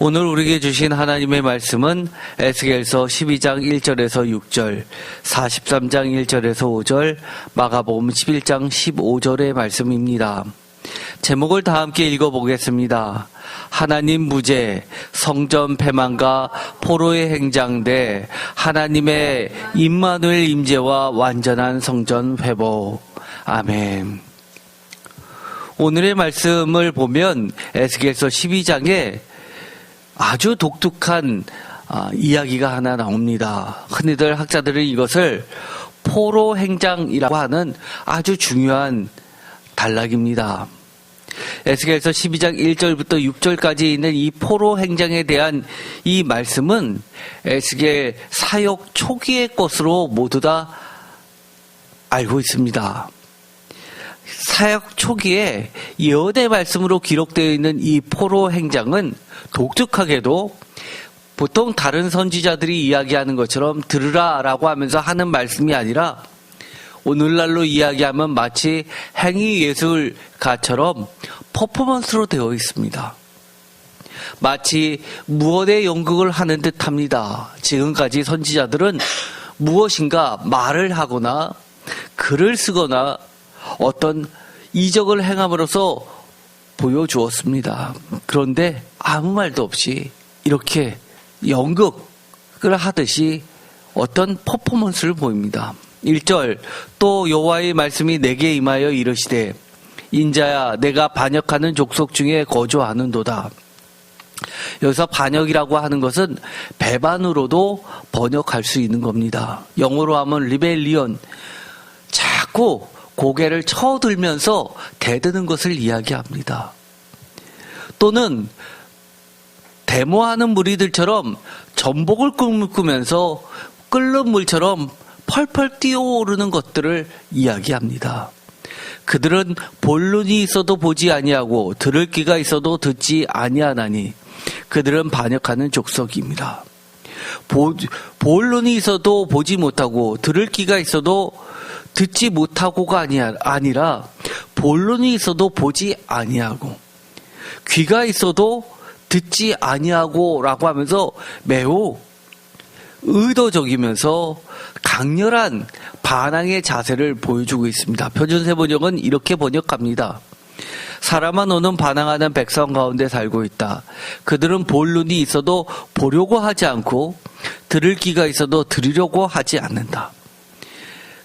오늘 우리에게 주신 하나님의 말씀은 에스겔서 12장 1절에서 6절, 43장 1절에서 5절, 마가복음 11장 15절의 말씀입니다. 제목을 다 함께 읽어보겠습니다. 하나님 무죄, 성전 폐망과 포로의 행장대, 하나님의 임마누엘 임재와 완전한 성전 회복. 아멘. 오늘의 말씀을 보면 에스겔서 12장에 아주 독특한 이야기가 하나 나옵니다. 흔히들 학자들은 이것을 포로 행장이라고 하는 아주 중요한 단락입니다. 에스겔서 12장 1절부터 6절까지 있는 이 포로 행장에 대한 이 말씀은 에스겔 사역 초기의 것으로 모두 다 알고 있습니다. 사역 초기에 예언의 말씀으로 기록되어 있는 이 포로 행장은 독특하게도 보통 다른 선지자들이 이야기하는 것처럼 들으라라고 하면서 하는 말씀이 아니라 오늘날로 이야기하면 마치 행위예술가처럼 퍼포먼스로 되어 있습니다. 마치 무언의 연극을 하는 듯합니다. 지금까지 선지자들은 무엇인가 말을 하거나 글을 쓰거나 어떤 이적을 행함으로써 보여주었습니다. 그런데 아무 말도 없이 이렇게 연극을 하듯이 어떤 퍼포먼스를 보입니다. 1절 또 여호와의 말씀이 내게 임하여 이르시되 인자야 내가 반역하는 족속 중에 거주하는도다. 여기서 반역이라고 하는 것은 배반으로도 번역할 수 있는 겁니다. 영어로 하면 리벨리언, 자꾸 고개를 쳐들면서 대드는 것을 이야기합니다. 또는 데모하는 무리들처럼 전복을 꿈꾸면서 끓는 물처럼 펄펄 뛰어오르는 것들을 이야기합니다. 그들은 볼 눈이 있어도 보지 아니하고 들을 귀가 있어도 듣지 아니하나니 그들은 반역하는 족속입니다. 볼 눈이 있어도 보지 못하고 들을 귀가 있어도 듣지 못하고가 아니라 볼 눈이 있어도 보지 아니하고 귀가 있어도 듣지 아니하고라고 하면서 매우 의도적이면서 강렬한 반항의 자세를 보여주고 있습니다. 표준세 번역은 이렇게 번역합니다. 사람아 너는 반항하는 백성 가운데 살고 있다. 그들은 볼 눈이 있어도 보려고 하지 않고 들을 귀가 있어도 들으려고 하지 않는다.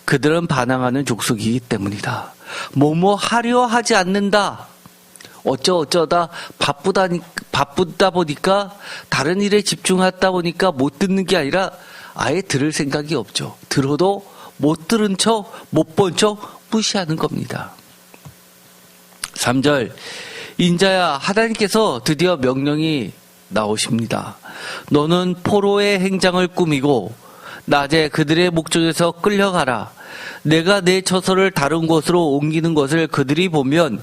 그들은 반항하는 족속이기 때문이다. 뭐뭐 하려 하지 않는다. 어쩌다 바쁘다 보니까 다른 일에 집중하다 보니까 못 듣는 게 아니라 아예 들을 생각이 없죠. 들어도 못 들은 척, 못 본 척 무시하는 겁니다. 3절 인자야 하나님께서 드디어 명령이 나오십니다. 너는 포로의 행장을 꾸미고 낮에 그들의 목전에서 끌려가라. 내가 내 처소를 다른 곳으로 옮기는 것을 그들이 보면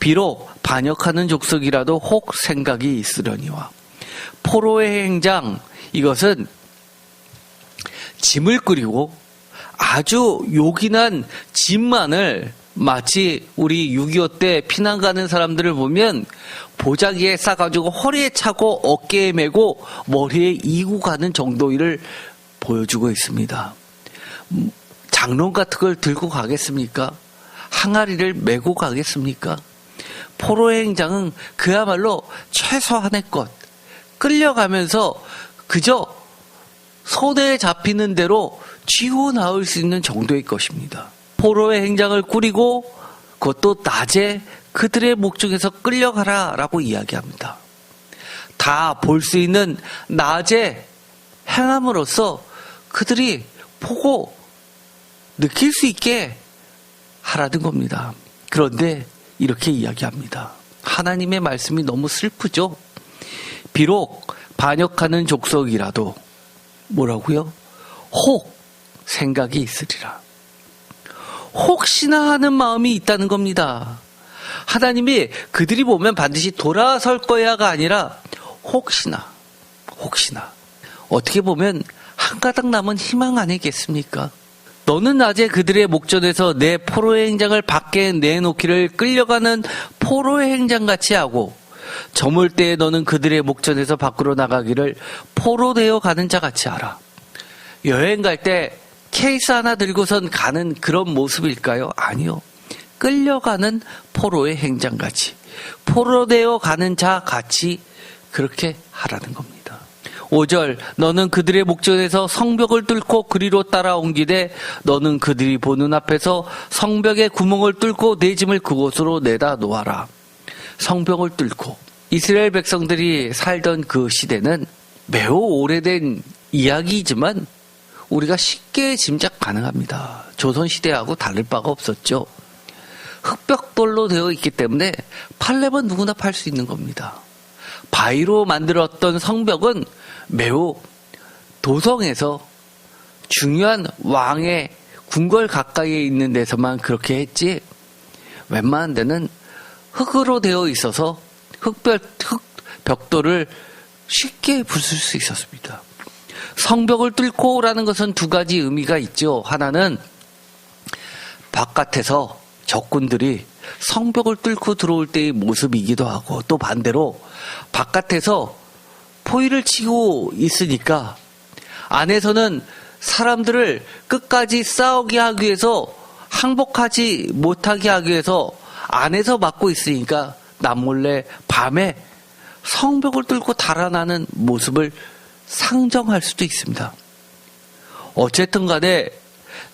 비록 반역하는 족속이라도 혹 생각이 있으려니와. 포로의 행장, 이것은 짐을 꾸리고 아주 요긴한 짐만을 마치 우리 6.25 때 피난 가는 사람들을 보면 보자기에 싸가지고 허리에 차고 어깨에 메고 머리에 이고 가는 정도를 보여주고 있습니다. 장롱 같은 걸 들고 가겠습니까? 항아리를 메고 가겠습니까? 포로의 행장은 그야말로 최소한의 것, 끌려가면서 그저 손에 잡히는 대로 쥐고 나올 수 있는 정도의 것입니다. 포로의 행장을 꾸리고 그것도 낮에 그들의 목적에서 끌려가라 라고 이야기합니다. 다 볼 수 있는 낮에 행함으로써 그들이 보고 느낄 수 있게 하라는 겁니다. 그런데 이렇게 이야기합니다. 하나님의 말씀이 너무 슬프죠? 비록 반역하는 족속이라도 뭐라고요? 혹 생각이 있으리라. 혹시나 하는 마음이 있다는 겁니다. 하나님이 그들이 보면 반드시 돌아설 거야가 아니라 혹시나 어떻게 보면 한 가닥 남은 희망 아니겠습니까? 너는 낮에 그들의 목전에서 내 포로의 행장을 밖에 내놓기를 끌려가는 포로의 행장같이 하고 저물 때에 너는 그들의 목전에서 밖으로 나가기를 포로 되어 가는 자 같이 하라. 여행 갈 때 케이스 하나 들고선 가는 그런 모습일까요? 아니요. 끌려가는 포로의 행장같이, 포로 되어 가는 자 같이 그렇게 하라는 겁니다. 5절, 너는 그들의 목전에서 성벽을 뚫고 그리로 따라옮기되 너는 그들이 보는 앞에서 성벽의 구멍을 뚫고 내 짐을 그곳으로 내다 놓아라. 성벽을 뚫고, 이스라엘 백성들이 살던 그 시대는 매우 오래된 이야기이지만 우리가 쉽게 짐작 가능합니다. 조선시대하고 다를 바가 없었죠. 흙벽돌로 되어 있기 때문에 팔려면 누구나 팔 수 있는 겁니다. 바위로 만들었던 성벽은 매우 도성에서 중요한 왕의 궁궐 가까이에 있는 데서만 그렇게 했지, 웬만한 데는 흙으로 되어 있어서 흙벽돌을 쉽게 부술 수 있었습니다. 성벽을 뚫고라는 것은 두 가지 의미가 있죠. 하나는 바깥에서 적군들이 성벽을 뚫고 들어올 때의 모습이기도 하고, 또 반대로 바깥에서 포위를 치고 있으니까 안에서는 사람들을 끝까지 싸우게 하기 위해서, 항복하지 못하게 하기 위해서 안에서 막고 있으니까 남몰래 밤에 성벽을 뚫고 달아나는 모습을 상정할 수도 있습니다. 어쨌든 간에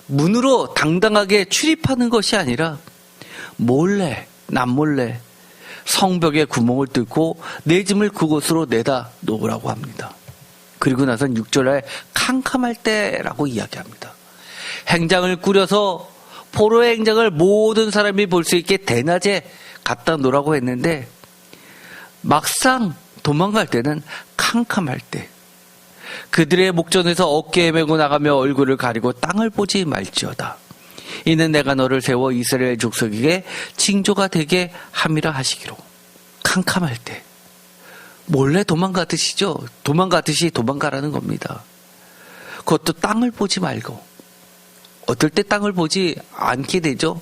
문으로 당당하게 출입하는 것이 아니라 몰래, 남몰래 성벽에 구멍을 뚫고 내 짐을 그곳으로 내다 놓으라고 합니다. 그리고 나선 6절에 캄캄할 때라고 이야기합니다. 행장을 꾸려서 포로의 행장을 모든 사람이 볼 수 있게 대낮에 갖다 놓으라고 했는데 막상 도망갈 때는 캄캄할 때, 그들의 목전에서 어깨에 메고 나가며 얼굴을 가리고 땅을 보지 말지어다. 이는 내가 너를 세워 이스라엘 족속에게 징조가 되게 함이라 하시기로. 캄캄할 때 몰래 도망가듯이죠. 도망가듯이 도망가라는 겁니다. 그것도 땅을 보지 말고, 어떨 때 땅을 보지 않게 되죠?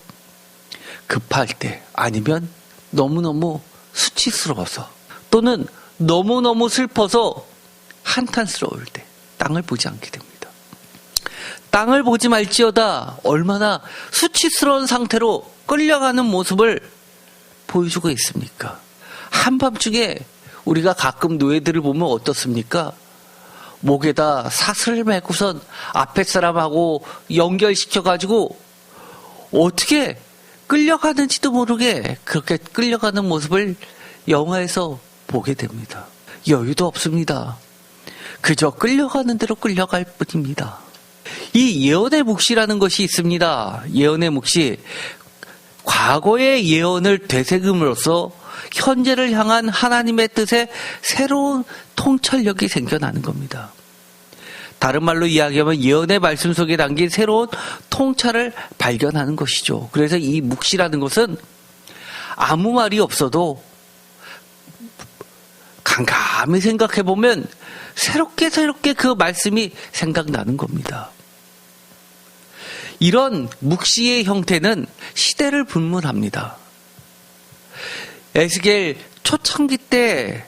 급할 때, 아니면 너무너무 수치스러워서, 또는 너무너무 슬퍼서 한탄스러울 때 땅을 보지 않게 됩니다. 땅을 보지 말지어다, 얼마나 수치스러운 상태로 끌려가는 모습을 보여주고 있습니까? 한밤중에 우리가 가끔 노예들을 보면 어떻습니까? 목에다 사슬을 메고선 앞에 사람하고 연결시켜가지고 어떻게 끌려가는지도 모르게 그렇게 끌려가는 모습을 영화에서 보게 됩니다. 여유도 없습니다. 그저 끌려가는 대로 끌려갈 뿐입니다. 이 예언의 묵시라는 것이 있습니다. 예언의 묵시, 과거의 예언을 되새김으로써 현재를 향한 하나님의 뜻에 새로운 통찰력이 생겨나는 겁니다. 다른 말로 이야기하면 예언의 말씀 속에 담긴 새로운 통찰을 발견하는 것이죠. 그래서 이 묵시라는 것은 아무 말이 없어도 캄캄히 생각해보면 새롭게 그 말씀이 생각나는 겁니다. 이런 묵시의 형태는 시대를 불문합니다. 에스겔 초창기 때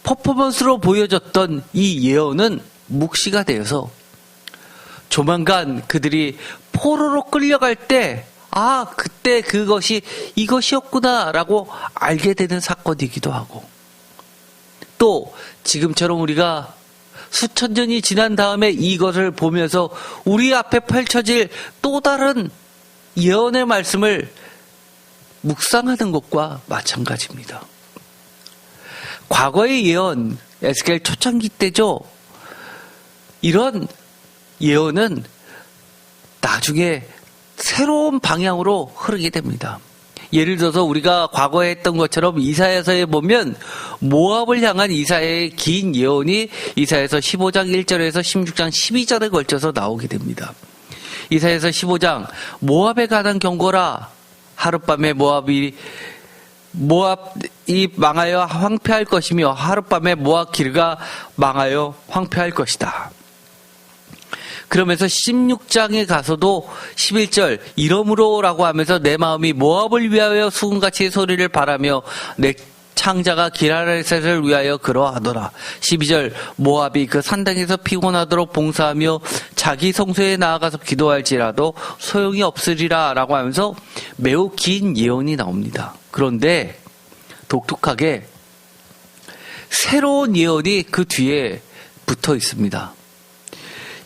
퍼포먼스로 보여졌던 이 예언은 묵시가 되어서 조만간 그들이 포로로 끌려갈 때, 아, 그때 그것이 이것이었구나 라고 알게 되는 사건이기도 하고, 또 지금처럼 우리가 수천 년이 지난 다음에 이것을 보면서 우리 앞에 펼쳐질 또 다른 예언의 말씀을 묵상하는 것과 마찬가지입니다. 과거의 예언, 에스겔 초창기 때죠. 이런 예언은 나중에 새로운 방향으로 흐르게 됩니다. 예를 들어서 우리가 과거에 했던 것처럼 이사야서에 보면 모압을 향한 이사야의 긴 예언이 이사야서 15장 1절에서 16장 12절에 걸쳐서 나오게 됩니다. 이사야서 15장, 모압에 관한 경고라. 하룻밤에 모압이 망하여 황폐할 것이며 하룻밤에 모압 길가 망하여 황폐할 것이다. 그러면서 16장에 가서도 11절, 이러므로라고 하면서 내 마음이 모압을 위하여 수금같이 소리를 바라며 내 창자가 기라레셋을 위하여 그러하더라. 12절 모압이 그 산당에서 피곤하도록 봉사하며 자기 성소에 나아가서 기도할지라도 소용이 없으리라 라고 하면서 매우 긴 예언이 나옵니다. 그런데 독특하게 새로운 예언이 그 뒤에 붙어 있습니다.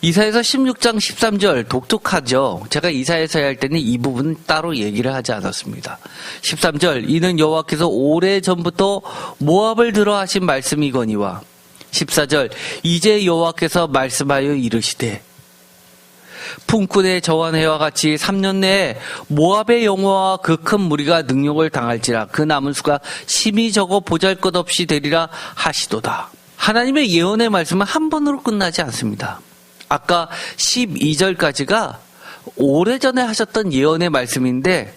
이사야서 16장 13절 독특하죠. 제가 이사야서 할 때는 이 부분 따로 얘기를 하지 않았습니다. 13절 이는 여호와께서 오래전부터 모압을 들어 하신 말씀이거니와 14절 이제 여호와께서 말씀하여 이르시되 품꾼의 저한 해와 같이 3년 내에 모압의 영화와 그 큰 무리가 능욕을 당할지라 그 남은 수가 심히 적어 보잘것없이 되리라 하시도다. 하나님의 예언의 말씀은 한 번으로 끝나지 않습니다. 아까 12절까지가 오래전에 하셨던 예언의 말씀인데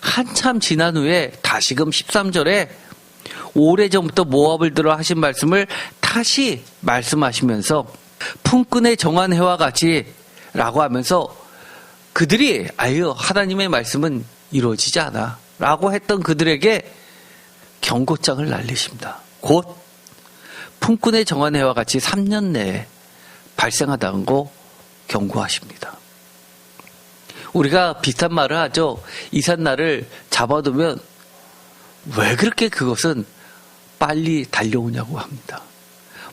한참 지난 후에 다시금 13절에 오래전부터 모압을 들어 하신 말씀을 다시 말씀하시면서 품꾼의 정한 해와 같이 라고 하면서 그들이 아유 하나님의 말씀은 이루어지지 않아 라고 했던 그들에게 경고장을 날리십니다. 곧 품꾼의 정한 해와 같이 3년 내에 발생하다는 거 경고하십니다. 우리가 비슷한 말을 하죠. 이삿날을 잡아두면 왜 그렇게 그것은 빨리 달려오냐고 합니다.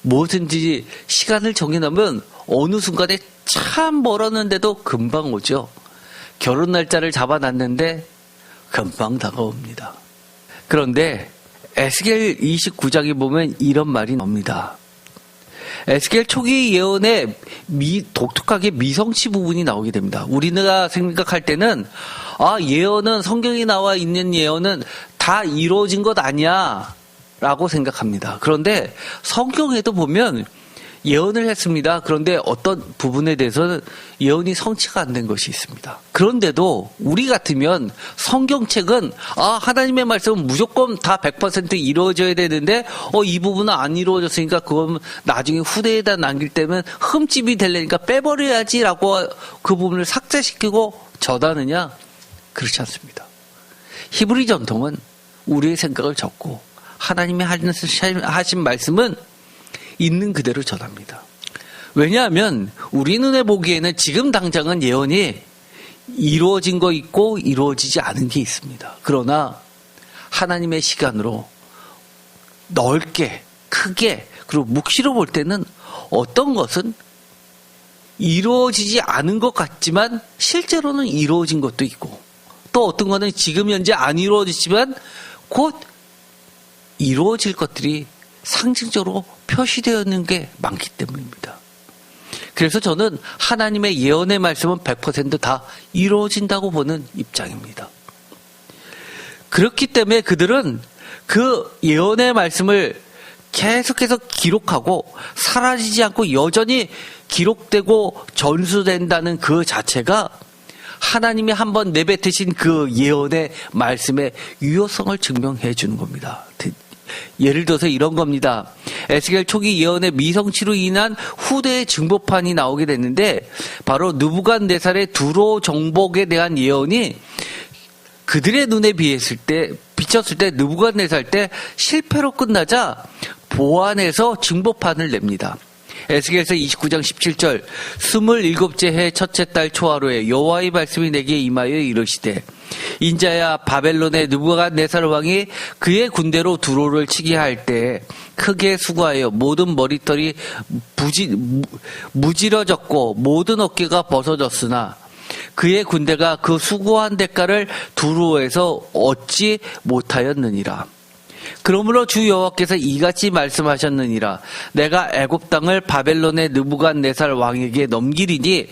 뭐든지 시간을 정해놓으면 어느 순간에 참 멀었는데도 금방 오죠. 결혼 날짜를 잡아놨는데 금방 다가옵니다. 그런데 에스겔 29장에 보면 이런 말이 나옵니다. 에스겔 초기 예언에 독특하게 미성치 부분이 나오게 됩니다. 우리가 생각할 때는 예언은 성경에 나와 있는 예언은 다 이루어진 것 아니야 라고 생각합니다. 그런데 성경에도 보면 예언을 했습니다. 그런데 어떤 부분에 대해서는 예언이 성취가 안 된 것이 있습니다. 그런데도 우리 같으면 성경책은 하나님의 말씀은 무조건 다 100% 이루어져야 되는데 이 부분은 안 이루어졌으니까 그건 나중에 후대에다 남길 때면 흠집이 되려니까 빼버려야지라고 그 부분을 삭제시키고 전하느냐? 그렇지 않습니다. 히브리 전통은 우리의 생각을 적고 하나님이 하신 말씀은 있는 그대로 전합니다. 왜냐하면 우리 눈에 보기에는 지금 당장은 예언이 이루어진 거 있고 이루어지지 않은 게 있습니다. 그러나 하나님의 시간으로 넓게 크게 그리고 묵시로 볼 때는 어떤 것은 이루어지지 않은 것 같지만 실제로는 이루어진 것도 있고 또 어떤 것은 지금 현재 안 이루어지지만 곧 이루어질 것들이 상징적으로 표시되어 있는 게 많기 때문입니다. 그래서 저는 하나님의 예언의 말씀은 100% 이루어진다고 보는 입장입니다. 그렇기 때문에 그들은 그 예언의 말씀을 계속해서 기록하고 사라지지 않고 여전히 기록되고 전수된다는 그 자체가 하나님이 한번 내뱉으신 그 예언의 말씀의 유효성을 증명해 주는 겁니다. 예를 들어서 이런 겁니다. 에스겔 초기 예언의 미성치로 인한 후대의 증보판이 나오게 됐는데 바로 느부갓네살의 두로 정복에 대한 예언이 그들의 눈에 비쳤을 때 느부갓네살 때 실패로 끝나자 보완해서 증보판을 냅니다. 에스겔서 29장 17절 27째 해 첫째 달 초하루에 여호와의 말씀이 내게 임하여 이르시되 인자야 바벨론의 느부갓네살 왕이 그의 군대로 두로를 치게 할 때 크게 수고하여 모든 머리털이 무지러졌고 모든 어깨가 벗어졌으나 그의 군대가 그 수고한 대가를 두로에서 얻지 못하였느니라. 그러므로 주 여호와께서 이같이 말씀하셨느니라. 내가 애굽 땅을 바벨론의 느부갓네살 왕에게 넘기리니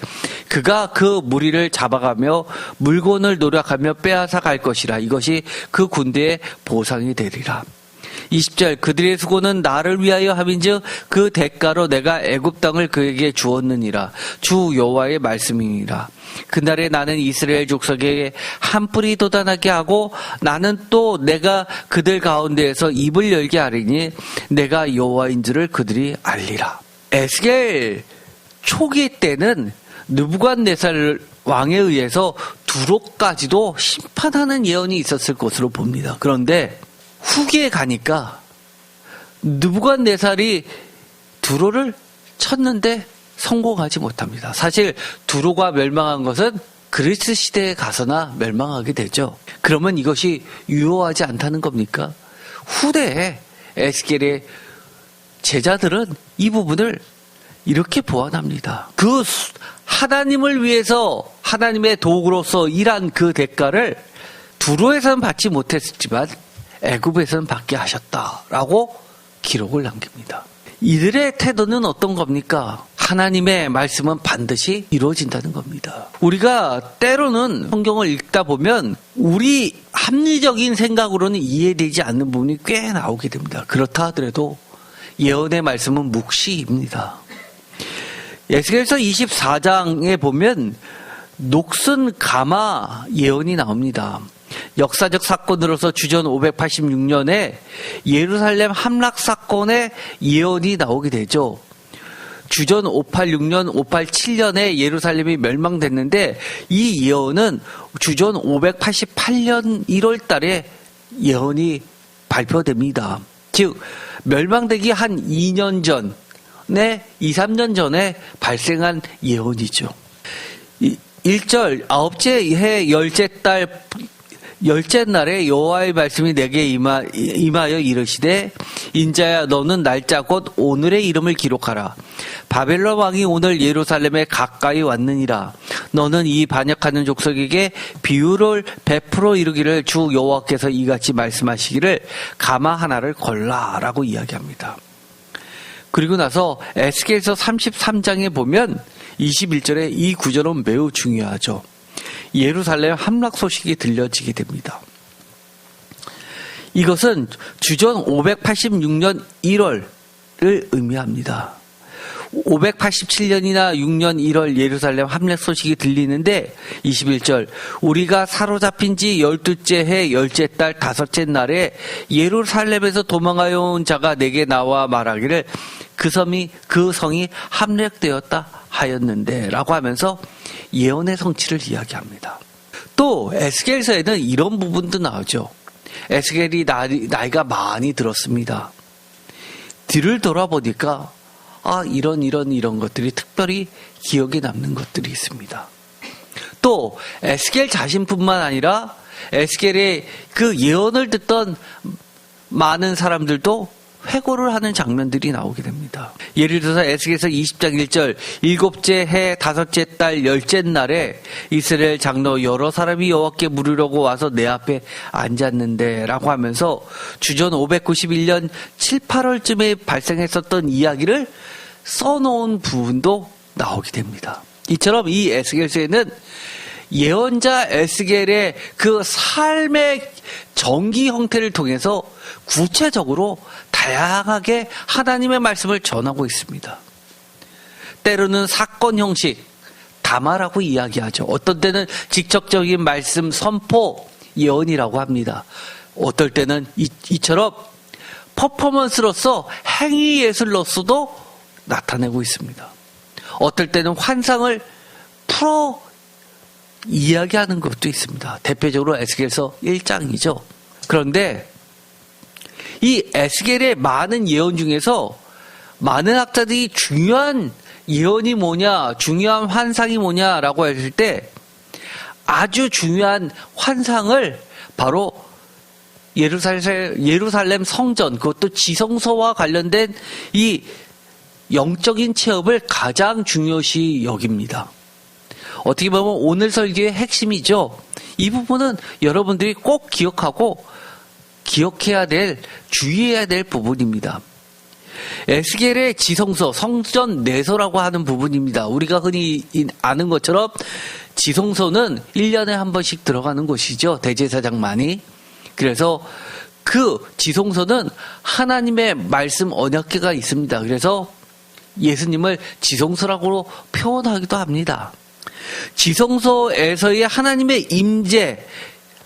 그가 그 무리를 잡아가며 물건을 노력하며 빼앗아 갈 것이라. 이것이 그 군대의 보상이 되리라. 20절 그들의 수고는 나를 위하여 함인즉 그 대가로 내가 애굽 땅을 그에게 주었느니라. 주 여호와의 말씀이니라. 그날에 나는 이스라엘 족속에게 한 뿔이 돋아나게 하고 나는 또 내가 그들 가운데에서 입을 열게 하리니 내가 여호와인 줄을 그들이 알리라. 에스겔 초기 때는 느부갓네살 왕에 의해서 두로까지도 심판하는 예언이 있었을 것으로 봅니다. 그런데 후기에 가니까 느부갓네살이 두로를 쳤는데 성공하지 못합니다. 사실 두로가 멸망한 것은 그리스 시대에 가서나 멸망하게 되죠. 그러면 이것이 유효하지 않다는 겁니까? 후대에 에스겔의 제자들은 이 부분을 이렇게 보완합니다. 그 하나님을 위해서 하나님의 도구로서 일한 그 대가를 두로에서는 받지 못했지만 애굽에서는 받게 하셨다라고 기록을 남깁니다. 이들의 태도는 어떤 겁니까? 하나님의 말씀은 반드시 이루어진다는 겁니다. 우리가 때로는 성경을 읽다 보면 우리 합리적인 생각으로는 이해되지 않는 부분이 꽤 나오게 됩니다. 그렇다 하더라도 예언의 말씀은 묵시입니다. 에스겔서 24장에 보면 녹슨 가마 예언이 나옵니다. 역사적 사건으로서 주전 586년에 예루살렘 함락 사건의 예언이 나오게 되죠. 주전 586년, 587년에 예루살렘이 멸망됐는데 이 예언은 주전 588년 1월 달에 예언이 발표됩니다. 즉 멸망되기 한 2년 전에 2, 3년 전에 발생한 예언이죠. 1절 아홉째 해 열째 달 열째 날에 여호와의 말씀이 내게 임하여 이르시되 인자야 너는 날짜 곧 오늘의 이름을 기록하라. 바벨론 왕이 오늘 예루살렘에 가까이 왔느니라. 너는 이 반역하는 족속에게 비유를 베풀어 이르기를 주 여호와께서 이같이 말씀하시기를 가마 하나를 걸라라고 이야기합니다. 그리고 나서 에스겔서 33장에 보면 21절에 이 구절은 매우 중요하죠. 예루살렘 함락 소식이 들려지게 됩니다. 이것은 주전 586년 1월을 의미합니다. 587년이나 6년 1월 예루살렘 함락 소식이 들리는데 21절 우리가 사로잡힌 지 12째 해 열째 달 5째 날에 예루살렘에서 도망하여 온 자가 내게 나와 말하기를 그 성이 함락되었다 하였는데 라고 하면서 예언의 성취를 이야기합니다. 또 에스겔서에는 이런 부분도 나오죠. 에스겔이 나이가 많이 들었습니다. 뒤를 돌아보니까 이런 것들이 특별히 기억에 남는 것들이 있습니다. 또 에스겔 자신뿐만 아니라 에스겔의 그 예언을 듣던 많은 사람들도 회고를 하는 장면들이 나오게 됩니다. 예를 들어서 에스겔서 20장 1절 7째 해 5째 달 10째 날에 이스라엘 장로 여러 사람이 여호와께 물으려고 와서 내 앞에 앉았는데 라고 하면서 주전 591년 7, 8월쯤에 발생했었던 이야기를 써놓은 부분도 나오게 됩니다. 이처럼 이 에스겔서에는 예언자 에스겔의 그 삶의 전기 형태를 통해서 구체적으로 다양하게 하나님의 말씀을 전하고 있습니다. 때로는 사건 형식, 담화라고 이야기하죠. 어떤 때는 직접적인 말씀, 선포, 예언이라고 합니다. 어떨 때는 이처럼 퍼포먼스로서 행위 예술로서도 나타내고 있습니다. 어떨 때는 환상을 풀어 이야기하는 것도 있습니다. 대표적으로 에스겔서 1장이죠. 그런데 이 에스겔의 많은 예언 중에서 많은 학자들이 중요한 예언이 뭐냐, 중요한 환상이 뭐냐라고 했을 때 아주 중요한 환상을 바로 예루살렘 성전, 그것도 지성소와 관련된 이 영적인 체험을 가장 중요시 여깁니다. 어떻게 보면 오늘 설교의 핵심이죠. 이 부분은 여러분들이 꼭 기억해야 될, 주의해야 될 부분입니다. 에스겔의 지성소, 성전 내소라고 하는 부분입니다. 우리가 흔히 아는 것처럼 지성소는 1년에 한 번씩 들어가는 곳이죠. 대제사장만이. 그래서 그 지성소는 하나님의 말씀 언약궤가 있습니다. 그래서 예수님을 지성소라고 표현하기도 합니다. 지성소에서의 하나님의 임재,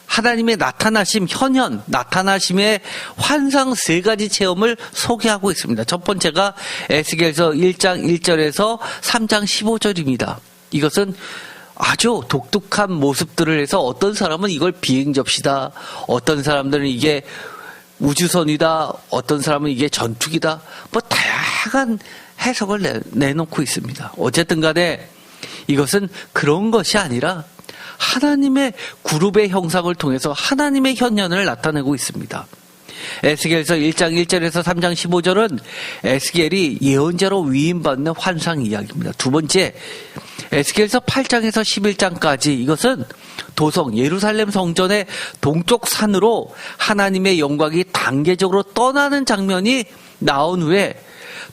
하나님의 나타나심, 현현, 나타나심의 환상 3가지 체험을 소개하고 있습니다. 첫 번째가 에스겔서 1장 1절에서 3장 15절입니다. 이것은 아주 독특한 모습들을 해서 어떤 사람은 이걸 비행접시다, 어떤 사람들은 이게 우주선이다, 어떤 사람은 이게 전투기다, 뭐 다양한 해석을 내놓고 있습니다. 어쨌든 간에 이것은 그런 것이 아니라 하나님의 그룹의 형상을 통해서 하나님의 현현을 나타내고 있습니다. 에스겔서 1장 1절에서 3장 15절은 에스겔이 예언자로 위임받는 환상 이야기입니다. 두 번째, 에스겔서 8장에서 11장까지 이것은 도성 예루살렘 성전의 동쪽 산으로 하나님의 영광이 단계적으로 떠나는 장면이 나온 후에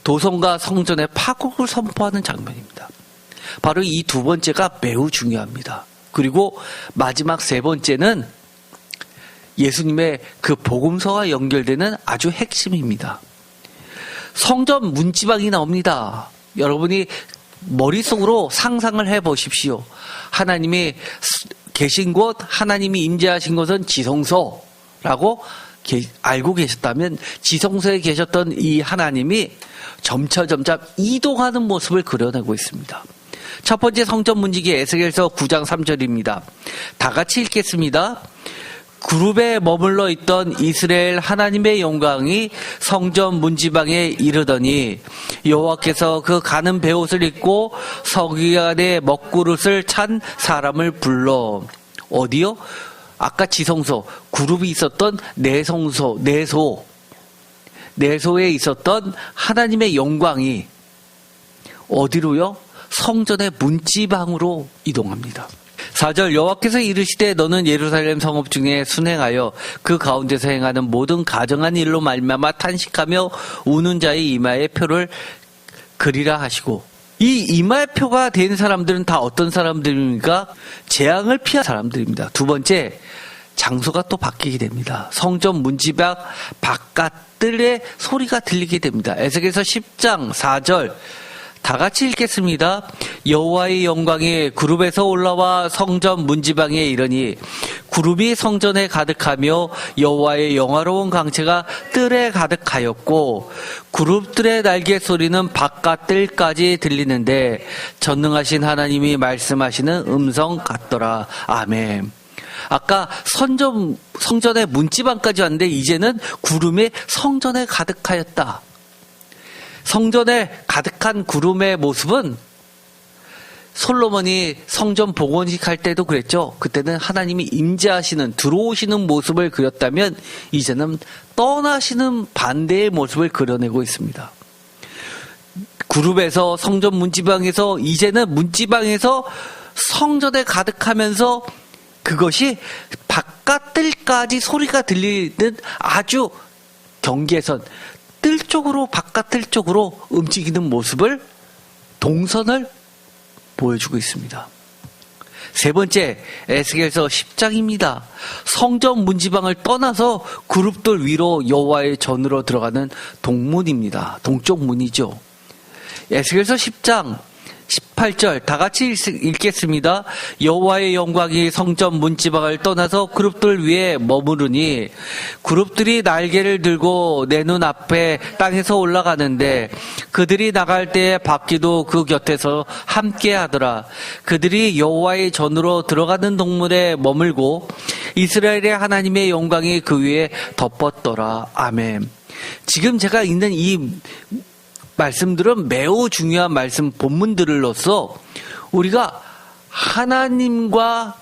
도성과 성전의 파국을 선포하는 장면입니다. 바로 이 두 번째가 매우 중요합니다. 그리고 마지막 세 번째는 예수님의 그 복음서와 연결되는 아주 핵심입니다. 성전 문지방이 나옵니다. 여러분이 머릿속으로 상상을 해보십시오. 하나님이 계신 곳, 하나님이 임재하신 곳은 지성소라고 알고 계셨다면 지성소에 계셨던 이 하나님이 점차 이동하는 모습을 그려내고 있습니다. 첫 번째 성전 문지기 에스겔서 9장 3절입니다. 다 같이 읽겠습니다. 그룹에 머물러 있던 이스라엘 하나님의 영광이 성전 문지방에 이르더니 여호와께서 그 가는 베옷을 입고 서기 안에 먹그릇을 찬 사람을 불러. 어디요? 아까 지성소, 그룹이 있었던 내소에 있었던 하나님의 영광이 어디로요? 성전의 문지방으로 이동합니다. 4절 여호와께서 이르시되 너는 예루살렘 성읍 중에 순행하여 그 가운데서 행하는 모든 가정한 일로 말미암아 탄식하며 우는 자의 이마에 표를 그리라 하시고, 이 이마에 표가 된 사람들은 다 어떤 사람들입니까? 재앙을 피한 사람들입니다. 두 번째, 장소가 또 바뀌게 됩니다. 성전 문지방 바깥들의 소리가 들리게 됩니다. 에스겔서 10장 4절 다 같이 읽겠습니다. 여호와의 영광이 그룹에서 올라와 성전 문지방에 이르니 그룹이 성전에 가득하며 여호와의 영화로운 강체가 뜰에 가득하였고 그룹들의 날개 소리는 바깥뜰까지 들리는데 전능하신 하나님이 말씀하시는 음성 같더라. 아멘. 아까 성전의 문지방까지 왔는데 이제는 구름이 성전에 가득하였다. 성전에 가득한 구름의 모습은 솔로몬이 성전 복원식 할 때도 그랬죠. 그때는 하나님이 임재하시는, 들어오시는 모습을 그렸다면 이제는 떠나시는 반대의 모습을 그려내고 있습니다. 구름에서 성전 문지방에서 이제는 문지방에서 성전에 가득하면서 그것이 바깥뜰까지 소리가 들리는 아주 경계선, 뜰 쪽으로 바깥뜰 쪽으로 움직이는 모습을, 동선을 보여주고 있습니다. 세 번째, 에스겔서 10장입니다. 성전 문지방을 떠나서 그룹들 위로 여호와의 전으로 들어가는 동문입니다. 동쪽 문이죠. 에스겔서 10장 18절 다 같이 읽겠습니다. 여호와의 영광이 성전 문지방을 떠나서 그룹들 위에 머무르니 그룹들이 날개를 들고 내 눈 앞에 땅에서 올라가는데 그들이 나갈 때에 바퀴도 그 곁에서 함께 하더라. 그들이 여호와의 전으로 들어가는 동문에 머물고 이스라엘의 하나님의 영광이 그 위에 덮었더라. 아멘. 지금 제가 읽는 이 말씀들은 매우 중요한 말씀 본문들로서 우리가 하나님과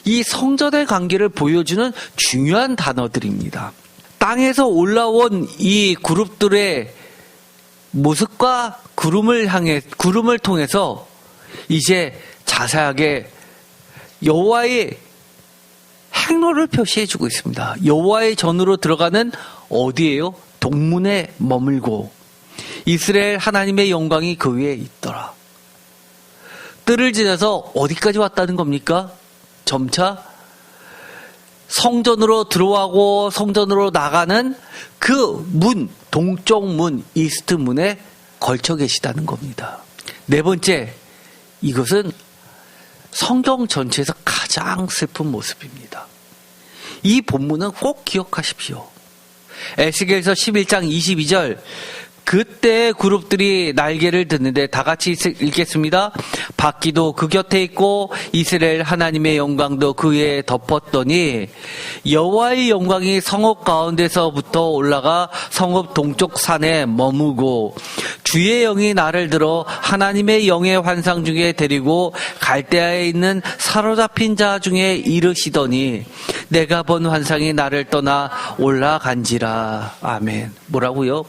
이 성전의 관계를 보여주는 중요한 단어들입니다. 땅에서 올라온 이 그룹들의 모습과 구름을 통해서 이제 자세하게 여호와의 행로를 표시해주고 있습니다. 여호와의 전으로 들어가는 어디예요? 동문에 머물고 이스라엘 하나님의 영광이 그 위에 있더라. 뜰을 지나서 어디까지 왔다는 겁니까? 점차 성전으로 들어가고 성전으로 나가는 그 문, 동쪽 문, 이스트 문에 걸쳐 계시다는 겁니다. 네 번째, 이것은 성경 전체에서 가장 슬픈 모습입니다. 이 본문은 꼭 기억하십시오. 에스겔서 11장 22절 그때 그룹들이 날개를 듣는데 다 같이 읽겠습니다. 바퀴도 그 곁에 있고 이스라엘 하나님의 영광도 그 위에 덮었더니 여호와의 영광이 성읍 가운데서부터 올라가 성읍 동쪽 산에 머무고 주의 영이 나를 들어 하나님의 영의 환상 중에 데리고 갈대아에 있는 사로잡힌 자 중에 이르시더니 내가 본 환상이 나를 떠나 올라간지라. 아멘. 뭐라고요?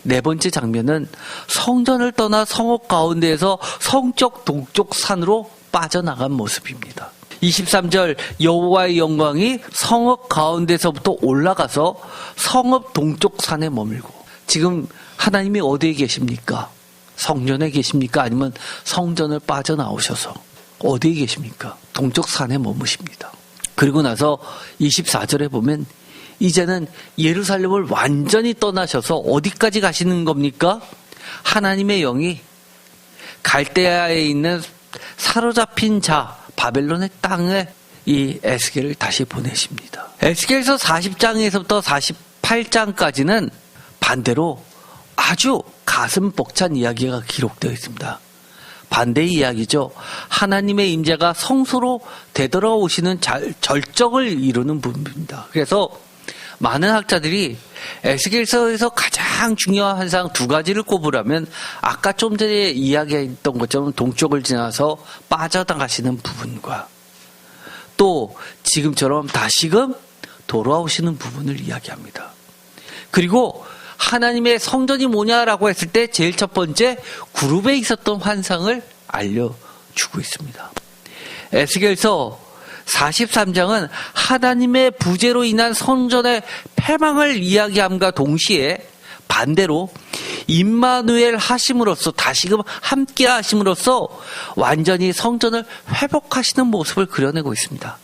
네 번째 장면은 성전을 떠나 성읍 가운데에서 성적 동쪽 산으로 빠져나간 모습입니다. 23절 여호와의 영광이 성읍 가운데서부터 올라가서 성읍 동쪽 산에 머물고. 지금 하나님이 어디에 계십니까? 성전에 계십니까? 아니면 성전을 빠져나오셔서 어디에 계십니까? 동쪽 산에 머무십니다. 그리고 나서 24절에 보면 이제는 예루살렘을 완전히 떠나셔서 어디까지 가시는 겁니까? 하나님의 영이 갈대아에 있는 사로잡힌 자 바벨론의 땅에 이 에스겔을 다시 보내십니다. 에스겔서 40장에서부터 48장까지는 반대로 아주 가슴 벅찬 이야기가 기록되어 있습니다. 반대의 이야기죠. 하나님의 임재가 성소로 되돌아오시는 절정을 이루는 부분입니다. 그래서 많은 학자들이 에스겔서에서 가장 중요한 환상 두 가지를 꼽으라면 아까 좀 전에 이야기했던 것처럼 동쪽을 지나서 빠져나가시는 부분과 또 지금처럼 다시금 돌아오시는 부분을 이야기합니다. 그리고 하나님의 성전이 뭐냐라고 했을 때 제일 첫 번째 그룹에 있었던 환상을 알려주고 있습니다. 에스겔서 43장은 하나님의 부재로 인한 성전의 패망을 이야기함과 동시에 반대로 임마누엘 하심으로써 다시금 함께 하심으로써 완전히 성전을 회복하시는 모습을 그려내고 있습니다.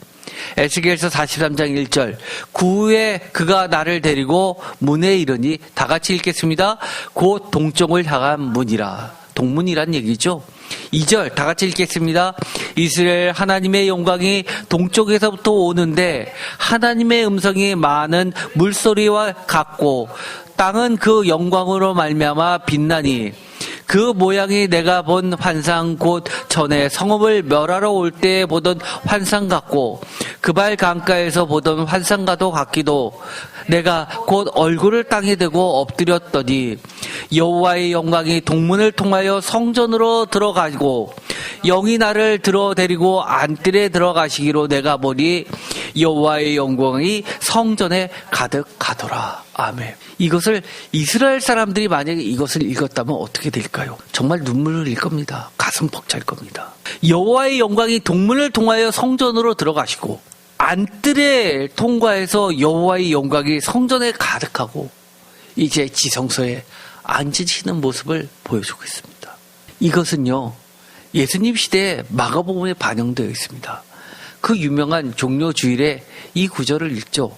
에스겔서 43장 1절 그 후에 그가 나를 데리고 문에 이르니 다 같이 읽겠습니다. 곧 동쪽을 향한 문이라. 동문이란 얘기죠. 2절 다 같이 읽겠습니다. 이스라엘 하나님의 영광이 동쪽에서부터 오는데 하나님의 음성이 많은 물소리와 같고 땅은 그 영광으로 말미암아 빛나니 그 모양이 내가 본 환상 곧 전에 성읍을 멸하러 올 때 보던 환상 같고 그발 강가에서 보던 환상과도 같기도 내가 곧 얼굴을 땅에 대고 엎드렸더니 여호와의 영광이 동문을 통하여 성전으로 들어가고 영이 나를 들어 데리고 안뜰에 들어가시기로 내가 보니 여호와의 영광이 성전에 가득하더라. 아멘. 이것을 이스라엘 사람들이 만약에 이것을 읽었다면 어떻게 될까요? 정말 눈물을 흘릴 겁니다. 가슴 벅찰 겁니다. 여호와의 영광이 동문을 통하여 성전으로 들어가시고 안뜰에 통과해서 여호와의 영광이 성전에 가득하고 이제 지성소에 앉으시는 모습을 보여주고 있습니다. 이것은요 예수님 시대에 마가복음에 반영되어 있습니다. 그 유명한 종려 주일에 이 구절을 읽죠.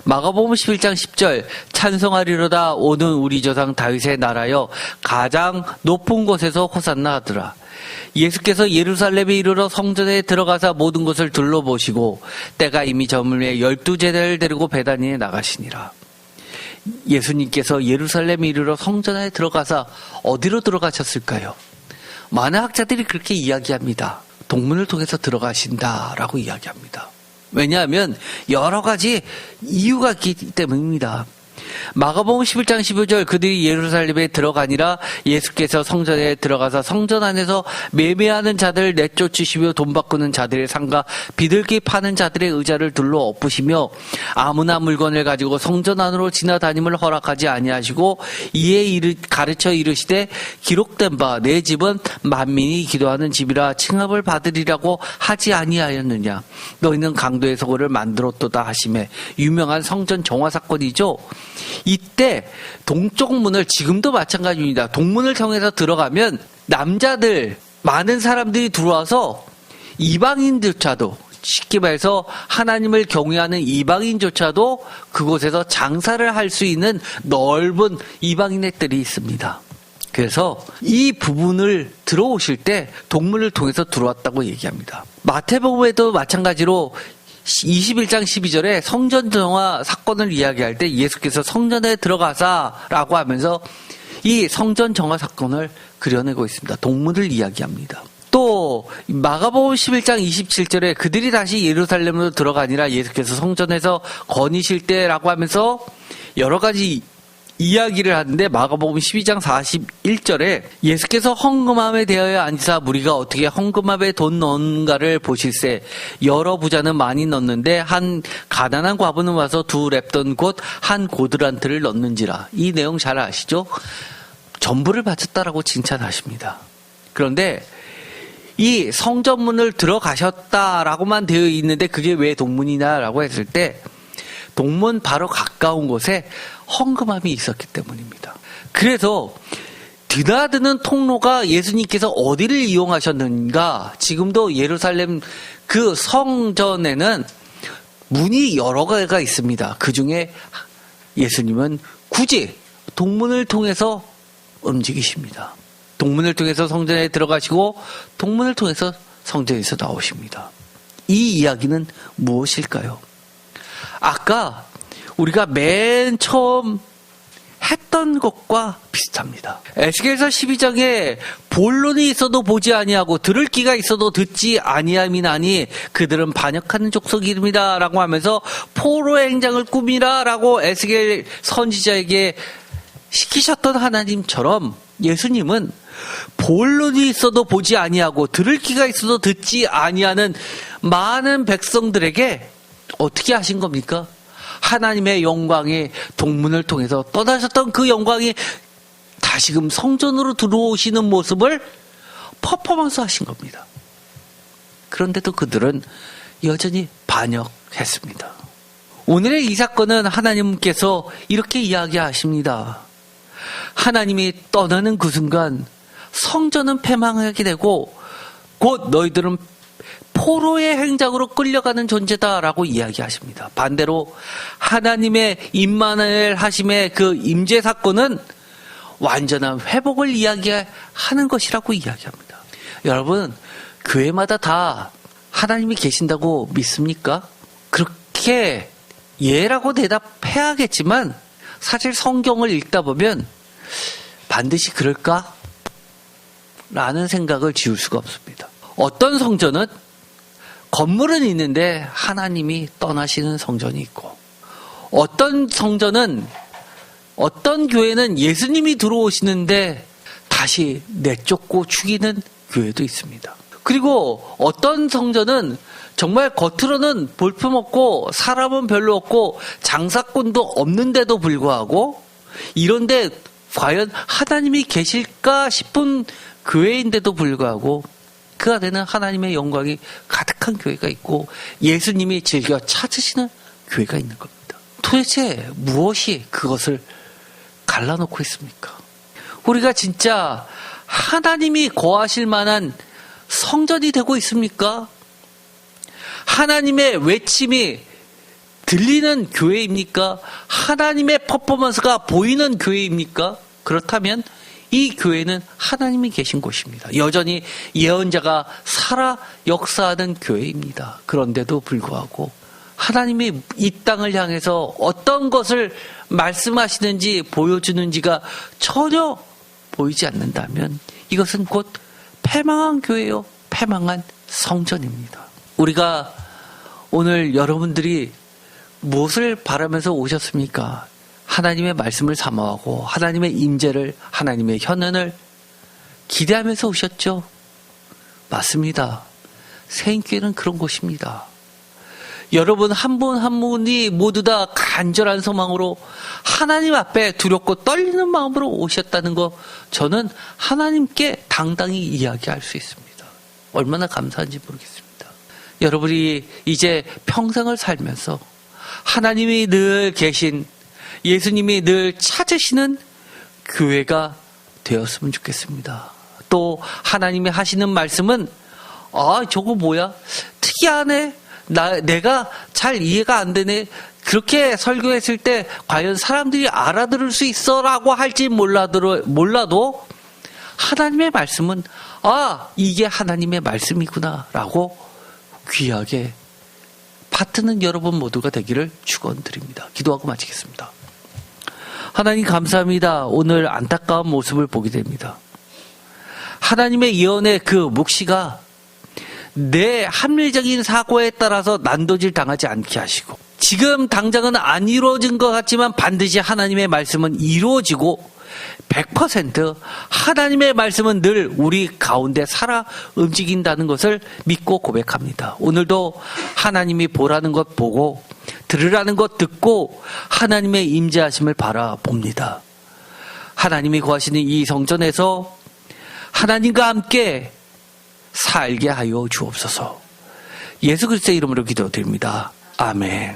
마가복음 11장 10절 찬송하리로다 오는 우리 조상 다윗의 나라여 가장 높은 곳에서 호산나 하더라. 예수께서 예루살렘에 이르러 성전에 들어가사 모든 것을 둘러보시고 때가 이미 저물매 12제자를 데리고 베다니에 나가시니라. 예수님께서 예루살렘에 이르러 성전에 들어가사 어디로 들어가셨을까요? 많은 학자들이 그렇게 이야기합니다. 동문을 통해서 들어가신다라고 이야기합니다. 왜냐하면 여러 가지 이유가 있기 때문입니다. 마가복음 11장 15절 그들이 예루살렘에 들어가니라 예수께서 성전에 들어가서 성전 안에서 매매하는 자들을 내쫓으시며 돈 바꾸는 자들의 상가 비둘기 파는 자들의 의자를 둘러 엎으시며 아무나 물건을 가지고 성전 안으로 지나다님을 허락하지 아니하시고 이에 가르쳐 이르시되 기록된 바 내 집은 만민이 기도하는 집이라 칭함을 받으리라고 하지 아니하였느냐. 너희는 강도의 소굴을 만들었도다 하시매 유명한 성전 정화 사건이죠. 이때 동쪽 문을 지금도 마찬가지입니다. 동문을 통해서 들어가면 남자들 많은 사람들이 들어와서 이방인조차도 쉽게 말해서 하나님을 경외하는 이방인조차도 그곳에서 장사를 할 수 있는 넓은 이방인의 뜰이 있습니다. 그래서 이 부분을 들어오실 때 동문을 통해서 들어왔다고 얘기합니다. 마태복음에도 마찬가지로 21장 12절에 성전 정화 사건을 이야기할 때 예수께서 성전에 들어가사라고 하면서 이 성전 정화 사건을 그려내고 있습니다. 동문을 이야기합니다. 또 마가복음 11장 27절에 그들이 다시 예루살렘으로 들어가니라 예수께서 성전에서 거니실 때라고 하면서 여러 가지 이야기를 하는데, 마가복음 12장 41절에 예수께서 헌금함에 대하여 앉으사 무리가 어떻게 헌금함에 돈 넣는가를 보실세 여러 부자는 많이 넣는데 한 가난한 과부는 와서 두 랩돈 곧 한 고드란트를 넣는지라. 이 내용 잘 아시죠? 전부를 바쳤다라고 칭찬하십니다. 그런데 이 성전문을 들어가셨다라고만 되어 있는데 그게 왜 동문이냐라고 했을 때, 동문 바로 가까운 곳에 헌금함이 있었기 때문입니다. 그래서 드나드는 통로가 예수님께서 어디를 이용하셨는가, 지금도 예루살렘 그 성전에는 문이 여러 개가 있습니다. 그 중에 예수님은 굳이 동문을 통해서 움직이십니다. 동문을 통해서 성전에 들어가시고 동문을 통해서 성전에서 나오십니다. 이 이야기는 무엇일까요? 아까 우리가 맨 처음 했던 것과 비슷합니다. 에스겔서 12장에 본론이 있어도 보지 아니하고 들을 귀가 있어도 듣지 아니함이나니 그들은 반역하는 족속이름이다 라고 하면서 포로의 행장을 꾸미라 라고 에스겔 선지자에게 시키셨던 하나님처럼, 예수님은 본론이 있어도 보지 아니하고 들을 귀가 있어도 듣지 아니하는 많은 백성들에게 어떻게 하신 겁니까? 하나님의 영광이 동문을 통해서 떠나셨던 그 영광이 다시금 성전으로 들어오시는 모습을 퍼포먼스 하신 겁니다. 그런데도 그들은 여전히 반역했습니다. 오늘의 이 사건은 하나님께서 이렇게 이야기하십니다. 하나님이 떠나는 그 순간 성전은 패망하게 되고 곧 너희들은 포로의 행장으로 끌려가는 존재다라고 이야기하십니다. 반대로 하나님의 임마누엘 하심의 그 임재 사건은 완전한 회복을 이야기하는 것이라고 이야기합니다. 여러분, 교회마다 다 하나님이 계신다고 믿습니까? 그렇게 예라고 대답해야겠지만 사실 성경을 읽다 보면 반드시 그럴까? 라는 생각을 지울 수가 없습니다. 어떤 성전은 건물은 있는데 하나님이 떠나시는 성전이 있고, 어떤 성전은, 어떤 교회는 예수님이 들어오시는데 다시 내쫓고 죽이는 교회도 있습니다. 그리고 어떤 성전은 정말 겉으로는 볼품없고 사람은 별로 없고 장사꾼도 없는데도 불구하고, 이런데 과연 하나님이 계실까 싶은 교회인데도 불구하고 그 안에는 하나님의 영광이 가득한 교회가 있고 예수님이 즐겨 찾으시는 교회가 있는 겁니다. 도대체 무엇이 그것을 갈라놓고 있습니까? 우리가 진짜 하나님이 거하실 만한 성전이 되고 있습니까? 하나님의 외침이 들리는 교회입니까? 하나님의 퍼포먼스가 보이는 교회입니까? 그렇다면 이 교회는 하나님이 계신 곳입니다. 여전히 예언자가 살아 역사하는 교회입니다. 그런데도 불구하고 하나님이 이 땅을 향해서 어떤 것을 말씀하시는지 보여주는지가 전혀 보이지 않는다면 이것은 곧 패망한 교회요, 패망한 성전입니다. 우리가 오늘 여러분들이 무엇을 바라면서 오셨습니까? 하나님의 말씀을 사모하고 하나님의 임재를, 하나님의 현현을 기대하면서 오셨죠? 맞습니다. 새인교회는 그런 곳입니다. 여러분 한 분 한 분이 모두 다 간절한 소망으로 하나님 앞에 두렵고 떨리는 마음으로 오셨다는 거, 저는 하나님께 당당히 이야기할 수 있습니다. 얼마나 감사한지 모르겠습니다. 여러분이 이제 평생을 살면서 하나님이 늘 계신, 예수님이 늘 찾으시는 교회가 되었으면 좋겠습니다. 또 하나님이 하시는 말씀은 저거 뭐야? 특이하네? 내가 잘 이해가 안 되네? 그렇게 설교했을 때 과연 사람들이 알아들을 수 있어라고 할지 몰라도 하나님의 말씀은 이게 하나님의 말씀이구나 라고 귀하게 받드는 여러분 모두가 되기를 축원드립니다. 기도하고 마치겠습니다. 하나님 감사합니다. 오늘 안타까운 모습을 보게 됩니다. 하나님의 예언의 그 묵시가 내 합리적인 사고에 따라서 난도질 당하지 않게 하시고, 지금 당장은 안 이루어진 것 같지만 반드시 하나님의 말씀은 이루어지고 100% 하나님의 말씀은 늘 우리 가운데 살아 움직인다는 것을 믿고 고백합니다. 오늘도 하나님이 보라는 것 보고 들으라는 것 듣고 하나님의 임재하심을 바라봅니다. 하나님이 구하시는 이 성전에서 하나님과 함께 살게 하여 주옵소서. 예수 그리스도의 이름으로 기도드립니다. 아멘.